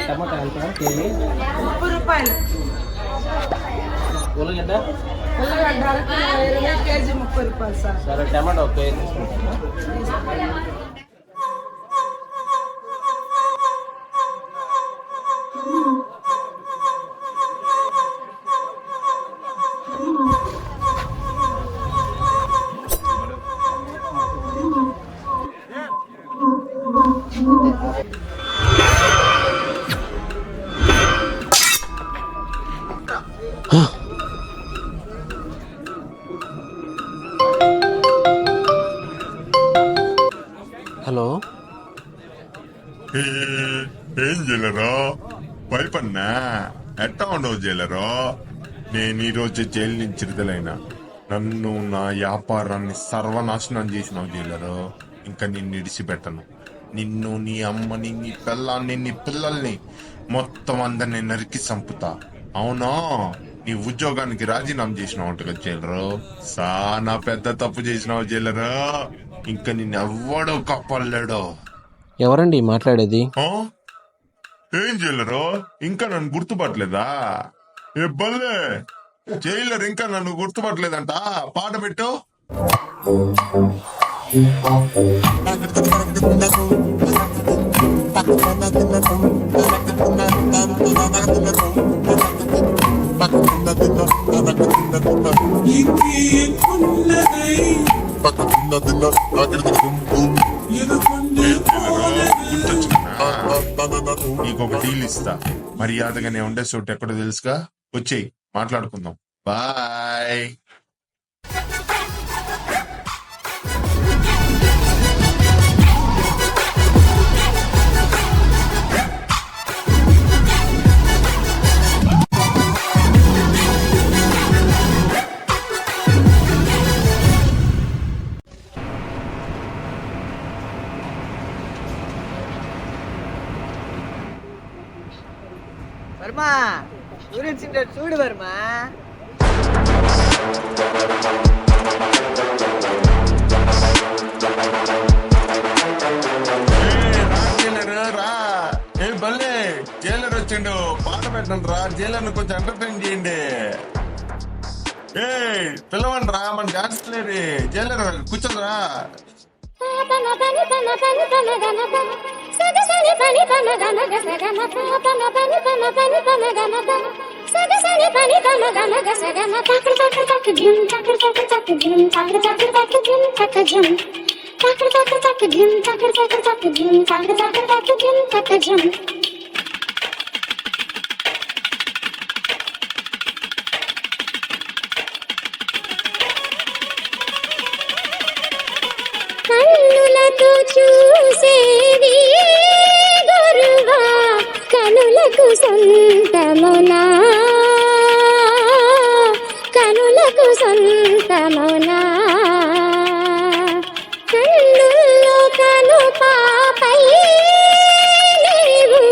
టమాటా ఎంత కేజీ? 30 రూపాయలు. ఉల్లగడ్డ ఉల్లగడ్డ అరకిలో 20, కేజీ 30 రూపాయలు సార్. సరే, టమాటా ఒక కేజీ తీసుకుంటాను. హలో, ఏం జైలరో భయపడినా ఎట్టా ఉండవు జైలరో. నేను ఈరోజు జైలు నుంచి విడుదలైనా. నన్ను నా వ్యాపారాన్ని సర్వనాశనం చేసినావు జైలరో. ఇంకా నిన్ను ఇడిచిపెట్టను. నిన్ను, నీ అమ్మని, నీ పిల్లాన్ని, నీ పిల్లల్ని మొత్తం అందరిని నరికి చంపుతా. అవునా? నీ ఉద్యోగానికి రాజీనామా చేసినావు అంట కదా జైలరు. సానా పెద్ద తప్పు చేసినావు జైలరు. ఇంకా నిన్ను ఎవ్వడో కప్పలేడో. ఎవరండి మాట్లాడేది? ఏం జైలరు, ఇంకా నన్ను గుర్తుపట్టలేదా? ఏ బల్లే, జైలర్ ఇంకా నన్ను గుర్తుపట్టలేదంట. పాట పెట్టు. నీకొక డీల్ ఇస్తా. మర్యాదగానే ఉండే చోటు ఎక్కడో తెలుసుగా. వచ్చేయి, మాట్లాడుకుందాం. బాయ్. వర్మా, గురించి చూడు వర్మా. రా. ఏ బల్లే, జైలర్ వచ్చిండు. పాట పెట్టండి రా. జైలర్ కొంచెం ఎంటర్టైన్ చేయండి. ఏ పిలవండి రా, మన డాన్స్ లేరు. జైలర్ కూర్చోరా. కన్నులతో చూసేది గురువా, కనులకు సొంతమునా, కనులకు సొంతమునా. కన్నుల్లో కను పాపై లేవు,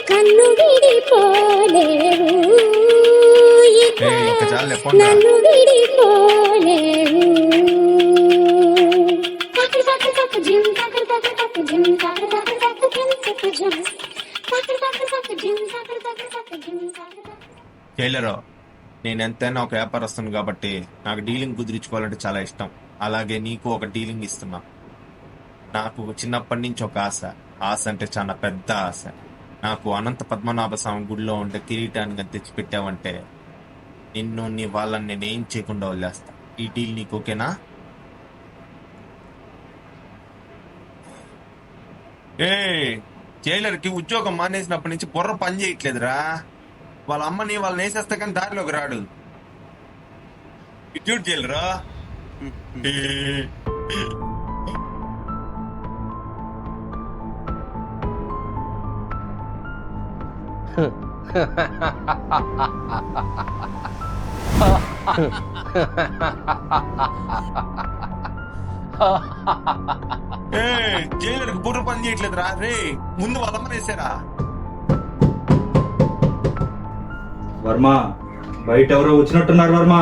కన్ను విడిపోలేవు. నన్ను విడిపోలేవు. జైలరో, నేను ఎంతైనా ఒక వ్యాపారస్తును కాబట్టి నాకు డీలింగ్ కుదిరించుకోవాలంటే చాలా ఇష్టం. అలాగే నీకు ఒక డీలింగ్ ఇస్తున్నా. నాకు చిన్నప్పటి నుంచి ఒక ఆశ అంటే చాలా పెద్ద ఆశ. నాకు అనంత పద్మనాభ స్వామి గుడిలో ఉండే కిరీటాన్ని తెచ్చిపెట్టావంటే నిన్ను, నీ వాళ్ళని నేనేం చేయకుండా వదిలేస్తా. ఈ డీల్ నీకు ఓకేనా? ఏ జైలర్కి ఉద్యోగం మానేసినప్పటి నుంచి బుర్ర పని చేయట్లేదురా. వాళ్ళ అమ్మని వాళ్ళని వేసేస్తే కానీ దారిలోకి రాడు. ఇట్యూట్ జైలరా. జైలర్కి బుర్ర పని చేయట్లేదురా. రే ముందు వాళ్ళమ్మని వేసారా. వర్మ, బయట ఎవరో వచ్చినట్టున్నారు. వర్మ,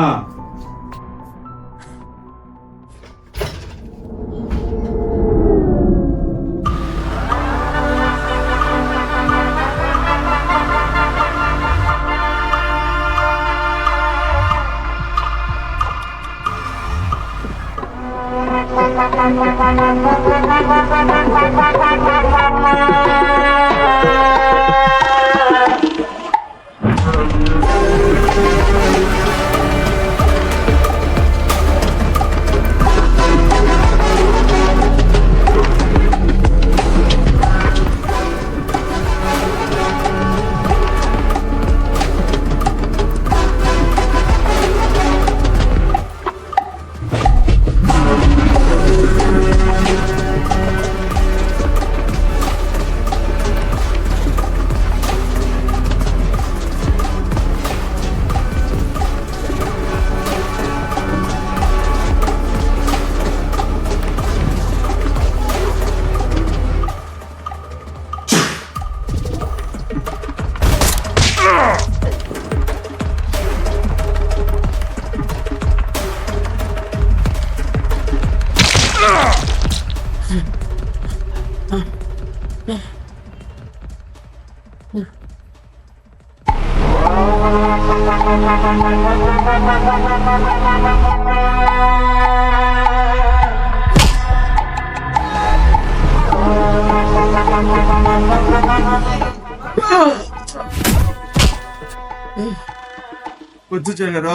వద్దు జైలరు,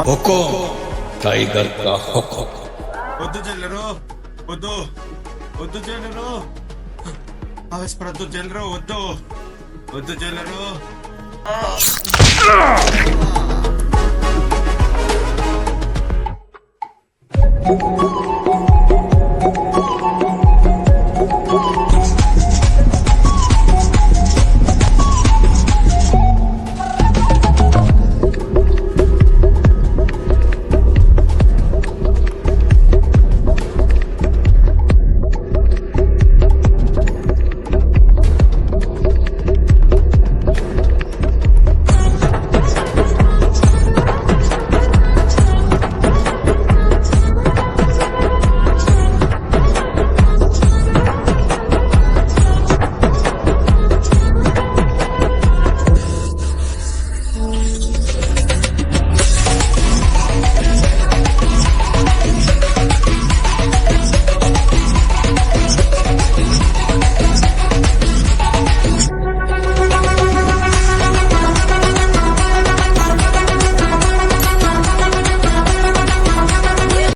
हुकुम टाइगर का हुकुम। వద్దు జైలరు, వద్దు వద్దు జైలరు, ఆవేశపడద్దు జైలరు, వద్దు వద్దు జైలరు.